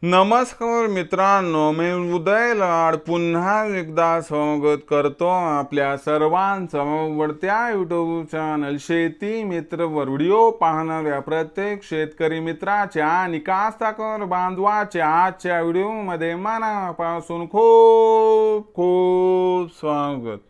नमस्कार मित्रांनो, मी उदय लाड पुन्हा एकदा स्वागत करतो आपल्या सर्वांचं आवडत्या यूट्यूब चॅनल शेती मित्रवर व्हिडिओ पाहणाऱ्या प्रत्येक शेतकरी मित्राच्या आणि कास्तकार बांधवाच्या आजच्या व्हिडिओमध्ये मनापासून खूप खूप स्वागत।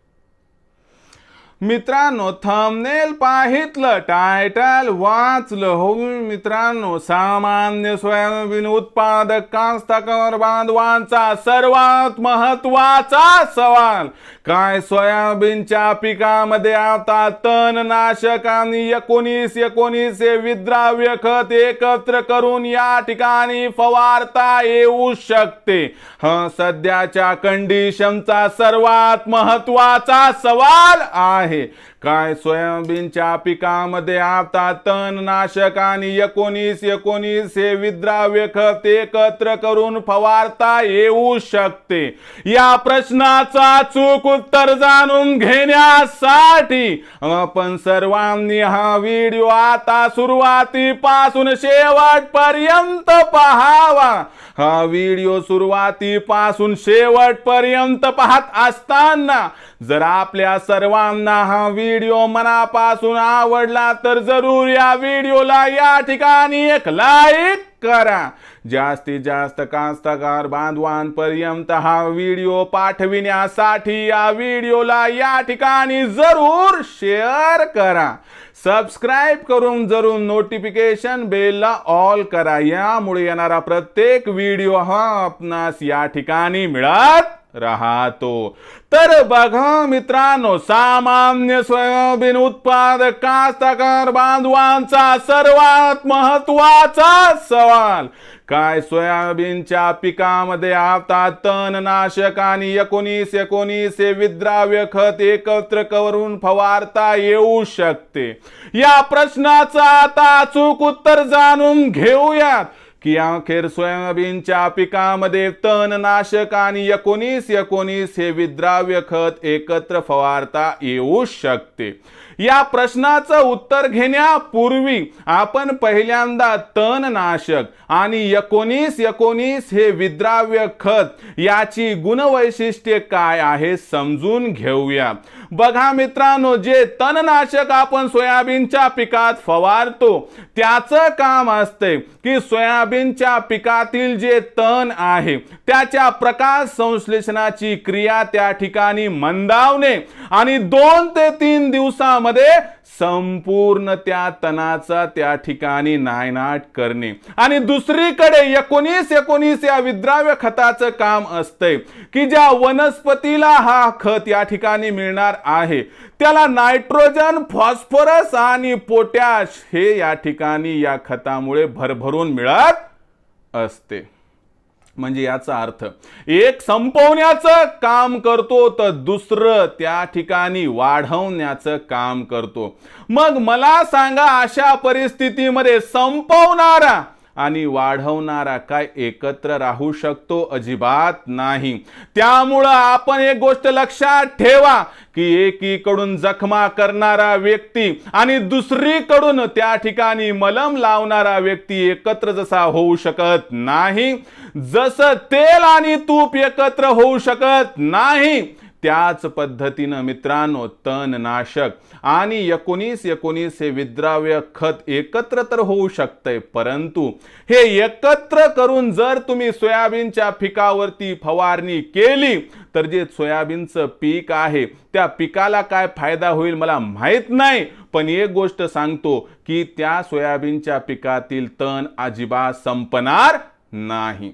मित्रांनो, थंबनेल पाहितलं, टायटल वाचलं हो मित्रांनो, सामान्य सोयाबीन उत्पादक कास्तकार बांधवांचा सर्वात महत्वाचा सवाल काय सोयाबीनच्या पिकामध्ये आता तणनाशक आणि 19 हे विद्राव्य खत एकत्र करून या ठिकाणी फवारता येऊ शकते? सध्याच्या कंडिशनचा सर्वात महत्वाचा सवाल आहे। काय सोयाबीनच्या पिकामध्ये आता तणनाशक आणि 19 हे विद्राव्य खत एकत्र करून फवारता येऊ शकते? या प्रश्नाचा अचूक उत्तर जाणून घेण्यासाठी आपण सर्वांनी हा व्हिडिओ आता सुरुवातीपासून शेवटपर्यंत पाहावा। हा व्हिडिओ सुरुवातीपासून शेवटपर्यंत पाहत असताना जर आपल्या सर्वांना हा व्हिडिओ मनापासून आवडला तर जरूर या व्हिडिओला या ठिकाणी एक लाईक करा। जास्तीत जास्त कास्तकार बांधवांपर्यंत हा व्हिडिओ पाठविण्यासाठी या व्हिडिओला या ठिकाणी जरूर शेअर करा। सबस्क्राइब करून जरूर नोटिफिकेशन बेलला ऑल करा, यामुळे येणारा प्रत्येक व्हिडिओ हा आपणास या ठिकाणी मिळत राहतो। तर बघा मित्रांनो, सामान्य सोयाबीन उत्पादक कास्तकार बांधवांचा सर्वात महत्वाचा सवाल काय सोयाबीनच्या पिकामध्ये आता तणनाशक आणि 19 हे विद्राव्य खत एकत्र करून फवारता येऊ शकते? या प्रश्नाचं आता अचूक उत्तर जाणून घेऊयात की अखेर सोयाबीनच्या पिकामध्ये तणनाशक आणि 19 हे विद्राव्य खत एकत्र फवारता येऊ शकते? या प्रश्नाचं उत्तर घेण्यापूर्वी आपण पहिल्यांदा तणनाशक आणि 19 हे विद्राव्य खत याची गुणवैशिष्ट्ये काय आहे समजून घेऊया। बघा मित्रांनो, जे तणनाशक आपण सोयाबीनच्या पिकात फवारतो त्याचं काम असते की सोयाबीनच्या पिकातील जे तण आहे त्याच्या प्रकाश संश्लेषणाची क्रिया त्या ठिकाणी मंदावणे आणि 2 ते 3 दिवसामध्ये संपूर्ण त्या तणाचा त्या ठिकाणी नायनाट करणे। आणि दुसरीकडे 19 या विद्राव्य खताचं काम असते की ज्या वनस्पतीला हा खत या ठिकाणी मिळणार आहे त्याला नायट्रोजन, फॉस्फरस आणि पोटॅश हे या ठिकाणी या खतामुळे भरभरून मिळत असते। म्हणजे याचा अर्थ एक संपवण्याचं काम करतो तर दुसरं त्या ठिकाणी वाढवण्याचं काम करतो। मग मला सांगा, अशा परिस्थितीमध्ये संपवणारा आणि वाढवणारा काय एकत्र राहू शकतो? अजिबात नाही। त्यामुळं आपण एक गोष्ट लक्षात ठेवा की एकीकडून जखमा करणारा व्यक्ती आणि दुसरीकडून त्या ठिकाणी मलम लावणारा व्यक्ती एकत्र जसा होऊ शकत नाही, जसं तेल आणि तूप एकत्र होऊ शकत नाही, त्याच पद्धतीनं मित्रांनो तणनाशक आणि 19 हे विद्राव्य खत एकत्र तर होऊ शकते, परंतु हे एकत्र करून जर तुम्ही सोयाबीनच्या पिकावरती फवारणी केली तर जे सोयाबीनचं पीक आहे त्या पिकाला काय फायदा होईल मला माहित नाही, पण एक गोष्ट सांगतो की त्या सोयाबीनच्या पिकातील तण अजिबात संपणार नाही।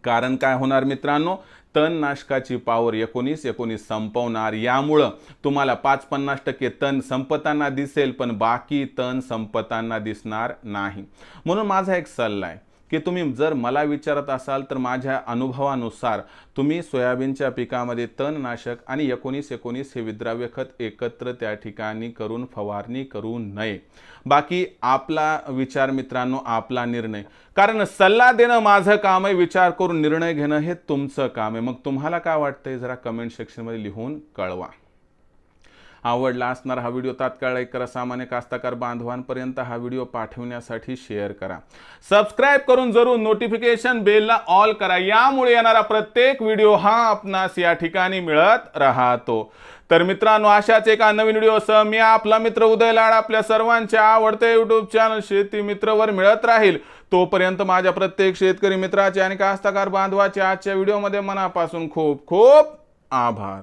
कारण काय होणार मित्रांनो, तणनाशकाची पॉवर 19 संपवणार, यामुळं तुम्हाला 5-50% तण संपताना दिसेल पण बाकी तण संपताना दिसणार नाही। म्हणून माझा एक सल्ला आहे की तुम्ही जर मला विचारत असाल तर माझ्या अनुभवानुसार तुम्ही सोयाबीनच्या पिकामध्ये तणनाशक आणि 19 हे विद्राव्य खत एकत्र त्या ठिकाणी करून फवारणी करू नये। बाकी आपला विचार मित्रांनो, आपला निर्णय। कारण सल्ला देणं माझं काम आहे, विचार करून निर्णय घेणं हे तुमचं काम आहे। मग तुम्हाला काय वाटतंय जरा कमेंट सेक्शनमध्ये लिहून कळवा। आवडला असणारा हा व्हिडिओ तात्काळ लाईक करा, सामान्य कास्तकार बांधवांपर्यंत हा व्हिडिओ पाठवण्यासाठी शेअर करा, सबस्क्राइब करून जरूर नोटिफिकेशन बेलला ऑल करा, यामुळे येणारा प्रत्येक व्हिडिओ हा आपणास या ठिकाणी मिळत राहतो। तर मित्रांनो, अशाच एका नवीन व्हिडिओसह मी आपला मित्र उदय लाड आपल्या सर्वांच्या आवडते YouTube चॅनल शेती मित्रवर मिळत राहील। तोपर्यंत माझ्या प्रत्येक शेतकरी मित्राचे आणि कास्तकार बांधवाचे आजच्या व्हिडिओमध्ये मनापासून खूप खूप आभार।